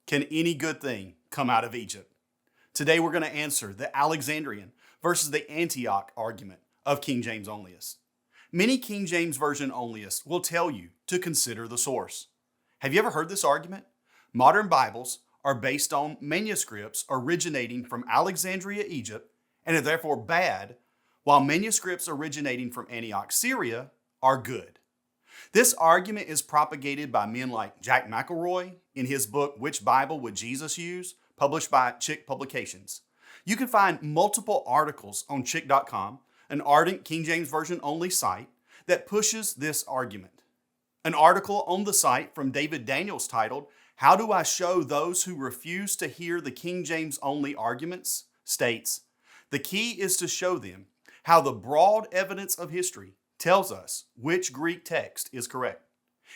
Can any good thing come out of Egypt? Today we're going to answer the Alexandrian versus the Antioch argument of King James onlyists. Many King James Version onlyists will tell you to consider the source. Have you ever heard this argument? Modern Bibles are based on manuscripts originating from Alexandria, Egypt, and are therefore bad, while manuscripts originating from Antioch, Syria are good. This argument is propagated by men like Jack McElroy in his book, Which Bible Would Jesus Use?, published by Chick Publications. You can find multiple articles on Chick.com, an ardent King James Version only site that pushes this argument. An article on the site from David Daniels titled, How Do I Show Those Who Refuse to Hear the King James Only Arguments? States, the key is to show them how the broad evidence of history tells us which Greek text is correct.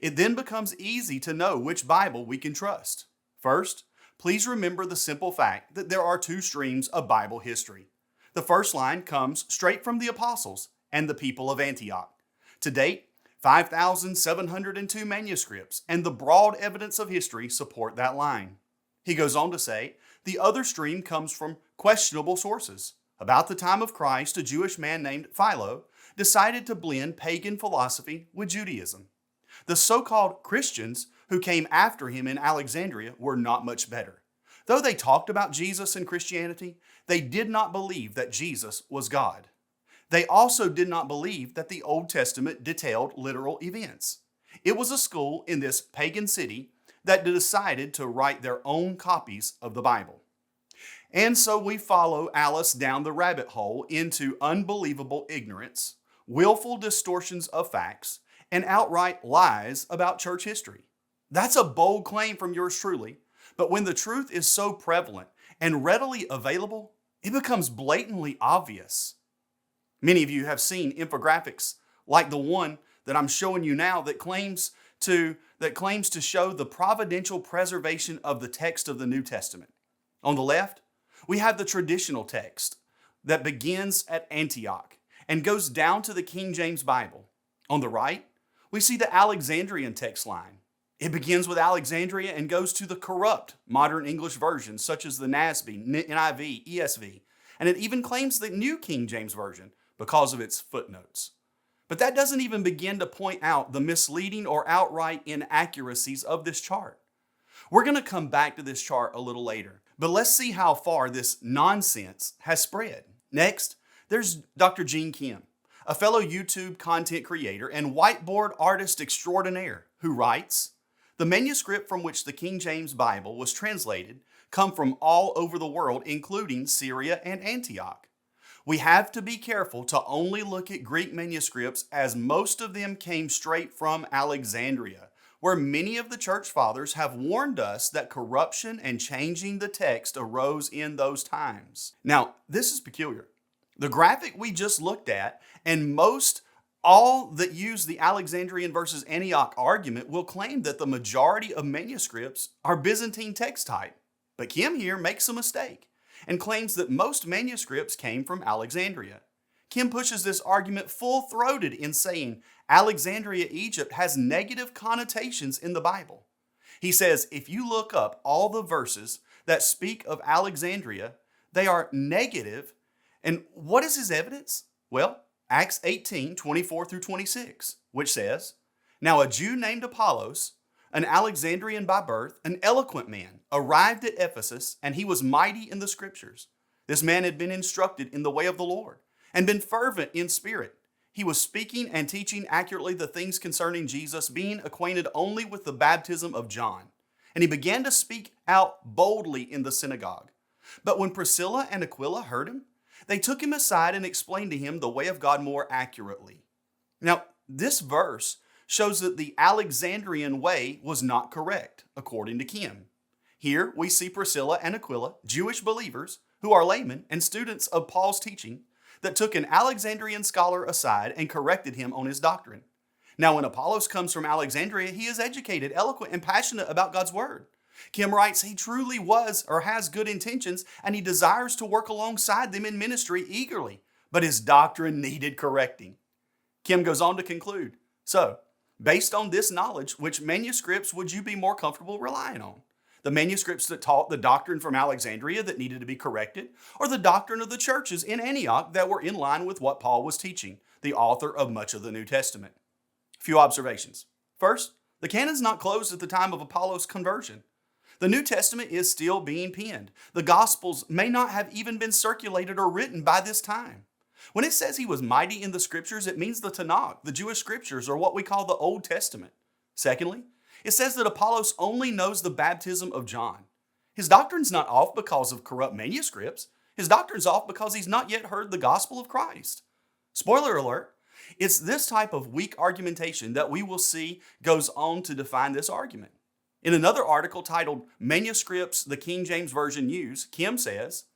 It then becomes easy to know which Bible we can trust. First, please remember the simple fact that there are two streams of Bible history. The first line comes straight from the apostles and the people of Antioch. To date, 5,702 manuscripts and the broad evidence of history support that line. He goes on to say, the other stream comes from questionable sources. About the time of Christ, a Jewish man named Philo decided to blend pagan philosophy with Judaism. The so-called Christians who came after him in Alexandria were not much better. Though they talked about Jesus and Christianity, they did not believe that Jesus was God. They also did not believe that the Old Testament detailed literal events. It was a school in this pagan city that decided to write their own copies of the Bible. And so we follow Alice down the rabbit hole into unbelievable ignorance, willful distortions of facts, and outright lies about church history. That's a bold claim from yours truly, but when the truth is so prevalent and readily available, it becomes blatantly obvious. Many of you have seen infographics like the one that I'm showing you now that claims to show the providential preservation of the text of the New Testament. On the left, we have the traditional text that begins at Antioch and goes down to the King James Bible. On the right, we see the Alexandrian text line. It begins with Alexandria and goes to the corrupt modern English versions such as the NASB, NIV, ESV, and it even claims the New King James Version because of its footnotes. But that doesn't even begin to point out the misleading or outright inaccuracies of this chart. We're going to come back to this chart a little later, but let's see how far this nonsense has spread. Next, there's Dr. Gene Kim, a fellow YouTube content creator and whiteboard artist extraordinaire who writes, the manuscript from which the King James Bible was translated come from all over the world, including Syria and Antioch. We have to be careful to only look at Greek manuscripts as most of them came straight from Alexandria, where many of the church fathers have warned us that corruption and changing the text arose in those times. Now, this is peculiar. The graphic we just looked at and all that use the Alexandrian versus Antioch argument will claim that the majority of manuscripts are Byzantine text type. But Kim here makes a mistake and claims that most manuscripts came from Alexandria. Kim pushes this argument full-throated in saying Alexandria Egypt has negative connotations in the Bible. He says if you look up all the verses that speak of Alexandria, they are negative. And what is his evidence? Well, Acts 18, 24 through 26, which says, Now a Jew named Apollos, an Alexandrian by birth, an eloquent man, arrived at Ephesus, and he was mighty in the scriptures. This man had been instructed in the way of the Lord, and been fervent in spirit. He was speaking and teaching accurately the things concerning Jesus, being acquainted only with the baptism of John. And he began to speak out boldly in the synagogue. But when Priscilla and Aquila heard him, they took him aside and explained to him the way of God more accurately. Now, this verse shows that the Alexandrian way was not correct, according to Kim. Here we see Priscilla and Aquila, Jewish believers who are laymen and students of Paul's teaching, that took an Alexandrian scholar aside and corrected him on his doctrine. Now, when Apollos comes from Alexandria, he is educated, eloquent, and passionate about God's word. Kim writes he truly was or has good intentions, and he desires to work alongside them in ministry eagerly, but his doctrine needed correcting. Kim goes on to conclude, so, based on this knowledge, which manuscripts would you be more comfortable relying on? The manuscripts that taught the doctrine from Alexandria that needed to be corrected, or the doctrine of the churches in Antioch that were in line with what Paul was teaching, the author of much of the New Testament. A few observations. First, the canon's not closed at the time of Apollos' conversion. The New Testament is still being penned. The Gospels may not have even been circulated or written by this time. When it says he was mighty in the Scriptures, it means the Tanakh, the Jewish Scriptures, or what we call the Old Testament. Secondly, it says that Apollos only knows the baptism of John. His doctrine's not off because of corrupt manuscripts. His doctrine's off because he's not yet heard the gospel of Christ. Spoiler alert, it's this type of weak argumentation that we will see goes on to define this argument. In another article titled Manuscripts the King James Version Use, Kim says,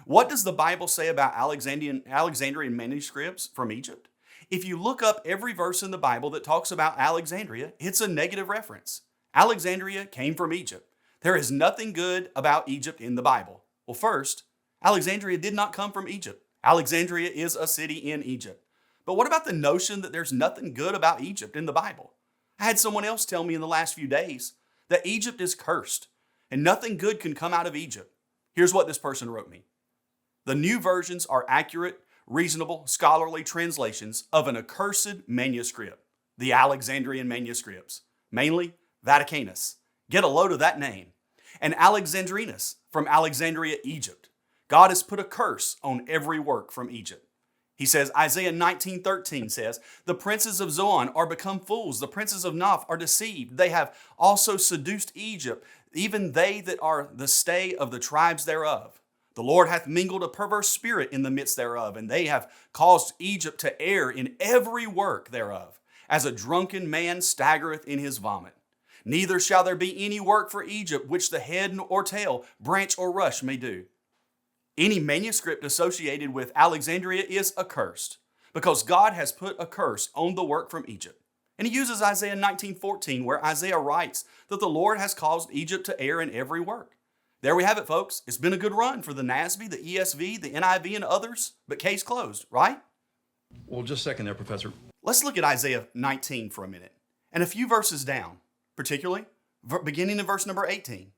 "What does the Bible say about Alexandrian manuscripts from Egypt? If you look up every verse in the Bible that talks about Alexandria, it's a negative reference. Alexandria came from Egypt. There is nothing good about Egypt in the Bible." Well, first, Alexandria did not come from Egypt. Alexandria is a city in Egypt. But what about the notion that there's nothing good about Egypt in the Bible? I had someone else tell me in the last few days that Egypt is cursed and nothing good can come out of Egypt. Here's what this person wrote me. "The new versions are accurate, reasonable, scholarly translations of an accursed manuscript, the Alexandrian manuscripts, mainly Vaticanus. Get a load of that name. And Alexandrinus from Alexandria, Egypt. God has put a curse on every work from Egypt." He says, Isaiah 19:13 says, "The princes of Zoan are become fools. The princes of Noph are deceived. They have also seduced Egypt, even they that are the stay of the tribes thereof. The Lord hath mingled a perverse spirit in the midst thereof, and they have caused Egypt to err in every work thereof, as a drunken man staggereth in his vomit. Neither shall there be any work for Egypt which the head or tail, branch or rush may do." Any manuscript associated with Alexandria is accursed because God has put a curse on the work from Egypt. And he uses Isaiah 19:14, where Isaiah writes that the Lord has caused Egypt to err in every work. There we have it, folks. It's been a good run for the NASB, the ESV, the NIV, and others, but case closed, right? Well, just a second there, Professor. Let's look at Isaiah 19 for a minute, and a few verses down, particularly beginning in verse number 18.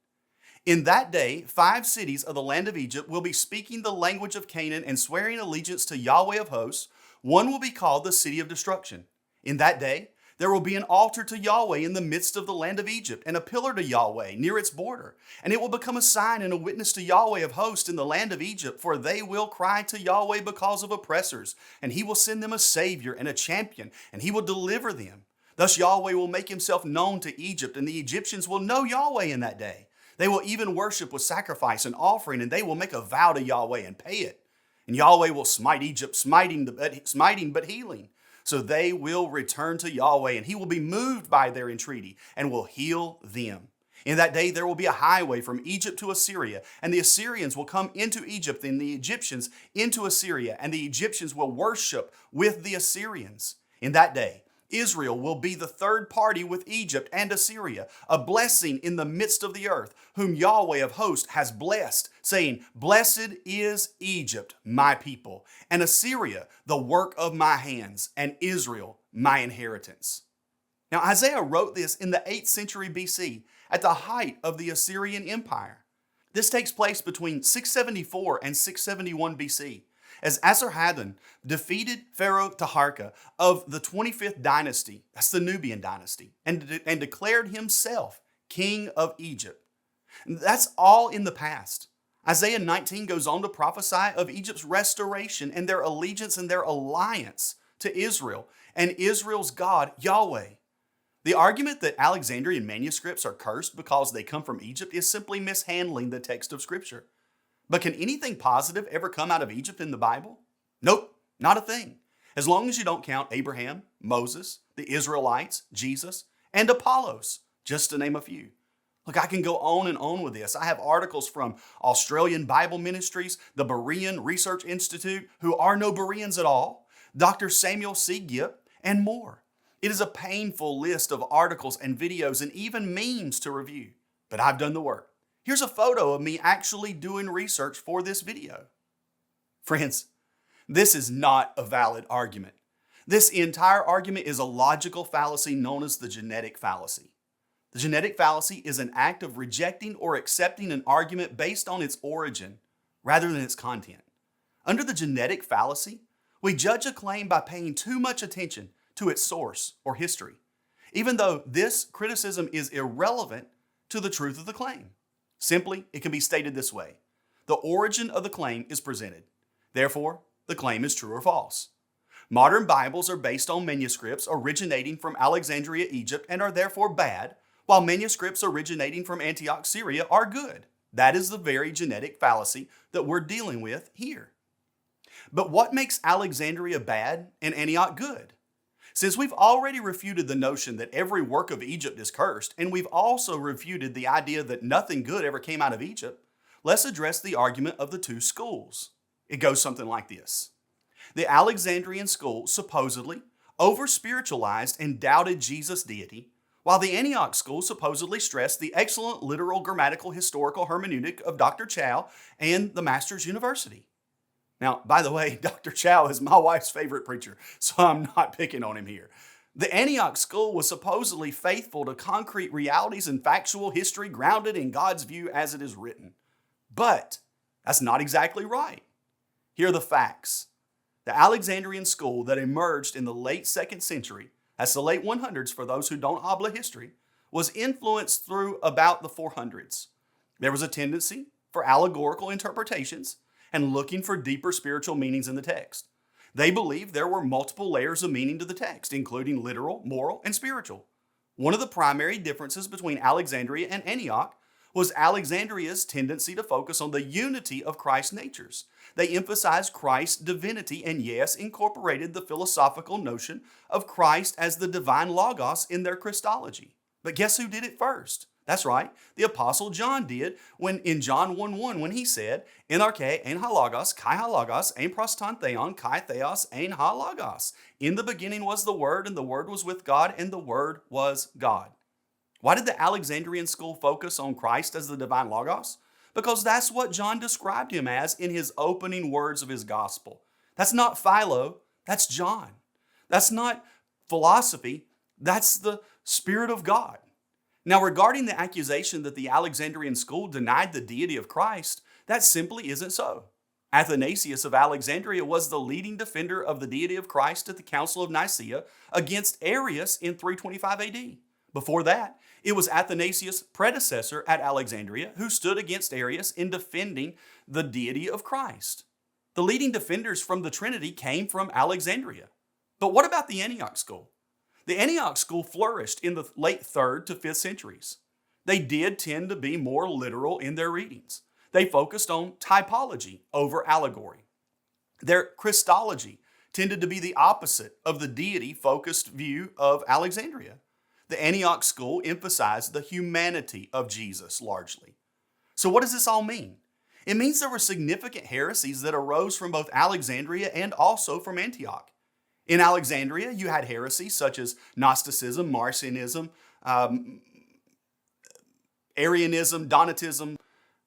"In that day, 5 cities of the land of Egypt will be speaking the language of Canaan and swearing allegiance to Yahweh of hosts. One will be called the city of destruction. In that day, there will be an altar to Yahweh in the midst of the land of Egypt, and a pillar to Yahweh near its border. And it will become a sign and a witness to Yahweh of hosts in the land of Egypt, for they will cry to Yahweh because of oppressors, and he will send them a savior and a champion, and he will deliver them. Thus Yahweh will make himself known to Egypt, and the Egyptians will know Yahweh in that day. They will even worship with sacrifice and offering, and they will make a vow to Yahweh and pay it. And Yahweh will smite Egypt, smiting but healing. So they will return to Yahweh, and he will be moved by their entreaty and will heal them. In that day there will be a highway from Egypt to Assyria, and the Assyrians will come into Egypt, and the Egyptians into Assyria, and the Egyptians will worship with the Assyrians. In that day Israel will be the third party with Egypt and Assyria, a blessing in the midst of the earth, whom Yahweh of hosts has blessed, saying, Blessed is Egypt, my people, and Assyria, the work of my hands, and Israel, my inheritance." Now, Isaiah wrote this in the 8th century BC, at the height of the Assyrian Empire. This takes place between 674 and 671 BC. As Esarhaddon defeated Pharaoh Taharka of the 25th dynasty, that's the Nubian dynasty, and declared himself king of Egypt. That's all in the past. Isaiah 19 goes on to prophesy of Egypt's restoration and their allegiance and their alliance to Israel and Israel's God, Yahweh. The argument that Alexandrian manuscripts are cursed because they come from Egypt is simply mishandling the text of Scripture. But can anything positive ever come out of Egypt in the Bible? Nope, not a thing. As long as you don't count Abraham, Moses, the Israelites, Jesus, and Apollos, just to name a few. Look, I can go on and on with this. I have articles from Australian Bible Ministries, the Berean Research Institute, who are no Bereans at all, Dr. Samuel C. Gipp, and more. It is a painful list of articles and videos and even memes to review, but I've done the work. Here's a photo of me actually doing research for this video. Friends, this is not a valid argument. This entire argument is a logical fallacy known as the genetic fallacy. The genetic fallacy is an act of rejecting or accepting an argument based on its origin rather than its content. Under the genetic fallacy, we judge a claim by paying too much attention to its source or history, even though this criticism is irrelevant to the truth of the claim. Simply, it can be stated this way: the origin of the claim is presented. Therefore, the claim is true or false. Modern Bibles are based on manuscripts originating from Alexandria Egypt and are therefore bad, while manuscripts originating from Antioch, Syria are good. That is the very genetic fallacy that we're dealing with here. But what makes Alexandria bad and Antioch good? Since we've already refuted the notion that every work of Egypt is cursed, and we've also refuted the idea that nothing good ever came out of Egypt, let's address the argument of the two schools. It goes something like this. The Alexandrian school supposedly over-spiritualized and doubted Jesus' deity, while the Antioch school supposedly stressed the excellent literal, grammatical, historical hermeneutic of Dr. Chow and the Masters University. Now, by the way, Dr. Chow is my wife's favorite preacher, so I'm not picking on him here. The Antioch school was supposedly faithful to concrete realities and factual history grounded in God's view as it is written. But that's not exactly right. Here are the facts. The Alexandrian school that emerged in the late 2nd century, that's the late 100s for those who don't obla history, was influenced through about the 400s. There was a tendency for allegorical interpretations and looking for deeper spiritual meanings in the text. They believed there were multiple layers of meaning to the text, including literal, moral, and spiritual. One of the primary differences between Alexandria and Antioch was Alexandria's tendency to focus on the unity of Christ's natures. They emphasized Christ's divinity and, yes, incorporated the philosophical notion of Christ as the divine logos in their Christology. But guess who did it first? That's right, the Apostle John did when in John 1:1 when he said, "En arche ein ha logos, kai ha logos, ein proston theon, kai theos, ein ha logos. In the beginning was the Word, and the Word was with God, and the Word was God." Why did the Alexandrian school focus on Christ as the divine logos? Because that's what John described him as in his opening words of his gospel. That's not Philo, that's John. That's not philosophy, that's the Spirit of God. Now, regarding the accusation that the Alexandrian school denied the deity of Christ, that simply isn't so. Athanasius of Alexandria was the leading defender of the deity of Christ at the Council of Nicaea against Arius in 325 AD. Before that, it was Athanasius' predecessor at Alexandria who stood against Arius in defending the deity of Christ. The leading defenders from the Trinity came from Alexandria. But what about the Antioch school? The Antioch school flourished in the late 3rd to 5th centuries. They did tend to be more literal in their readings. They focused on typology over allegory. Their Christology tended to be the opposite of the deity-focused view of Alexandria. The Antioch school emphasized the humanity of Jesus largely. So what does this all mean? It means there were significant heresies that arose from both Alexandria and also from Antioch. In Alexandria, you had heresies such as Gnosticism, Marcionism, Arianism, Donatism,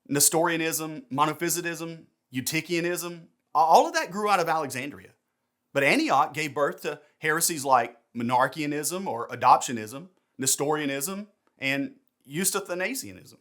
Nestorianism, Monophysitism, Eutychianism. All of that grew out of Alexandria. But Antioch gave birth to heresies like Monarchianism or Adoptionism, Nestorianism, and Eustathianism.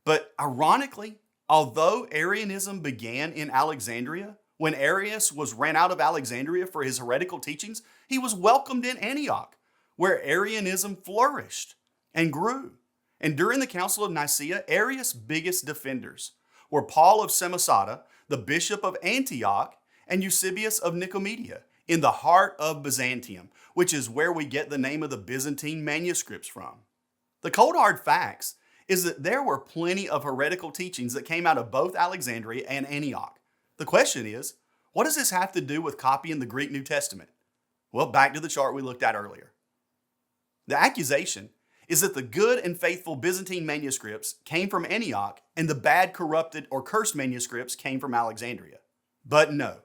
But ironically, although Arianism began in Alexandria, when Arius was ran out of Alexandria for his heretical teachings, he was welcomed in Antioch, where Arianism flourished and grew. And during the Council of Nicaea, Arius' biggest defenders were Paul of Samosata, the bishop of Antioch, and Eusebius of Nicomedia, in the heart of Byzantium, which is where we get the name of the Byzantine manuscripts from. The cold hard facts is that there were plenty of heretical teachings that came out of both Alexandria and Antioch. The question is, what does this have to do with copying the Greek New Testament? Well, back to the chart we looked at earlier. The accusation is that the good and faithful Byzantine manuscripts came from Antioch and the bad, corrupted, or cursed manuscripts came from Alexandria. But no.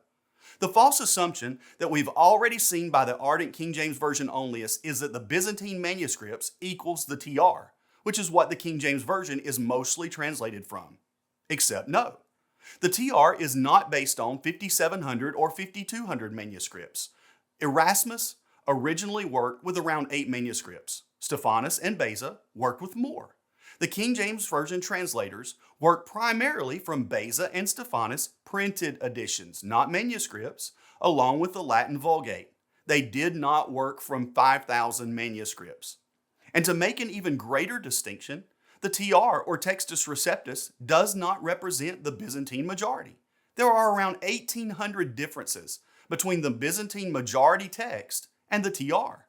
The false assumption that we've already seen by the ardent King James Version onlyists is that the Byzantine manuscripts equals the TR, which is what the King James Version is mostly translated from. Except no. The TR is not based on 5,700 or 5,200 manuscripts. Erasmus originally worked with around 8 manuscripts. Stephanus and Beza worked with more. The King James Version translators worked primarily from Beza and Stephanus printed editions, not manuscripts, along with the Latin Vulgate. They did not work from 5,000 manuscripts. And to make an even greater distinction, the TR, or Textus Receptus, does not represent the Byzantine majority. There are around 1,800 differences between the Byzantine majority text and the TR.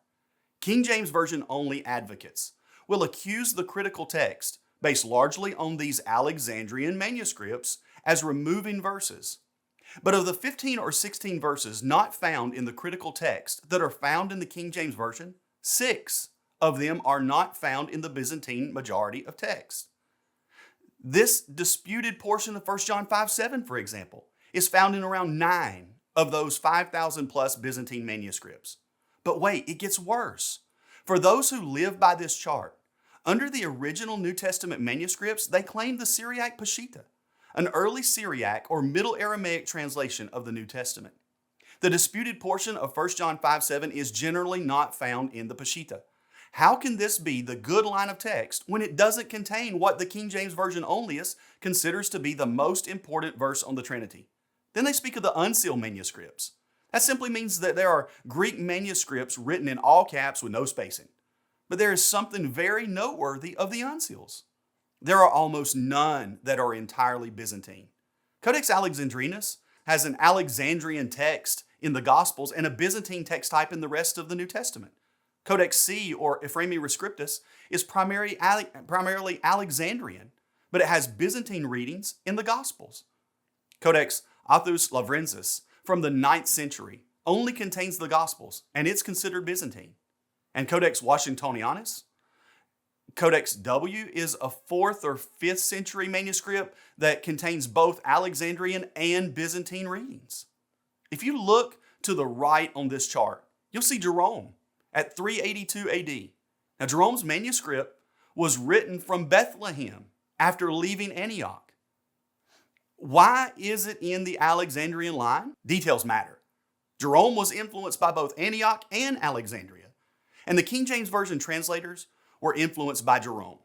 King James Version only advocates will accuse the critical text, based largely on these Alexandrian manuscripts, as removing verses. But of the 15 or 16 verses not found in the critical text that are found in the King James Version, 6 of them are not found in the Byzantine majority of text. This disputed portion of 1 John 5:7, for example, is found in around 9 of those 5,000 plus Byzantine manuscripts. But wait, it gets worse. For those who live by this chart, under the original New Testament manuscripts, they claim the Syriac Peshitta, an early Syriac or Middle Aramaic translation of the New Testament. The disputed portion of 1 John 5:7 is generally not found in the Peshitta. How can this be the good line of text when it doesn't contain what the King James Version onlyist considers to be the most important verse on the Trinity? Then they speak of the unsealed manuscripts. That simply means that there are Greek manuscripts written in all caps with no spacing. But there is something very noteworthy of the unseals. There are almost none that are entirely Byzantine. Codex Alexandrinus has an Alexandrian text in the Gospels and a Byzantine text type in the rest of the New Testament. Codex C, or Ephraemi Rescriptus, is primarily Alexandrian, but it has Byzantine readings in the Gospels. Codex Athus Lavrensis, from the 9th century, only contains the Gospels, and it's considered Byzantine. And Codex Washingtonianus, Codex W, is a 4th or 5th century manuscript that contains both Alexandrian and Byzantine readings. If you look to the right on this chart, you'll see Jerome at 382 AD. Now, Jerome's manuscript was written from Bethlehem after leaving Antioch. Why is it in the Alexandrian line? Details matter. Jerome was influenced by both Antioch and Alexandria, and the King James Version translators were influenced by Jerome.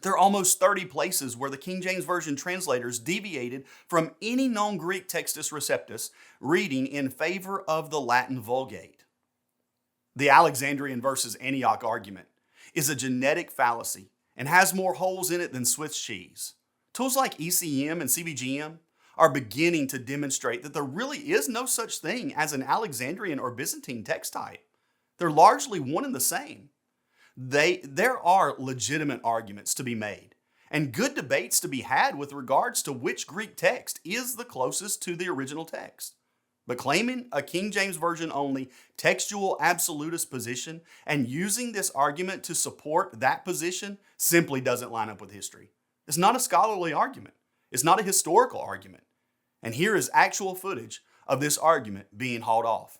There are almost 30 places where the King James Version translators deviated from any known Greek Textus Receptus reading in favor of the Latin Vulgate. The Alexandrian versus Antioch argument is a genetic fallacy and has more holes in it than Swiss cheese. Tools like ECM and CBGM are beginning to demonstrate that there really is no such thing as an Alexandrian or Byzantine text type. They're largely one and the same. There are legitimate arguments to be made and good debates to be had with regards to which Greek text is the closest to the original text. But claiming a King James Version only textual absolutist position and using this argument to support that position simply doesn't line up with history. It's not a scholarly argument. It's not a historical argument. And here is actual footage of this argument being hauled off.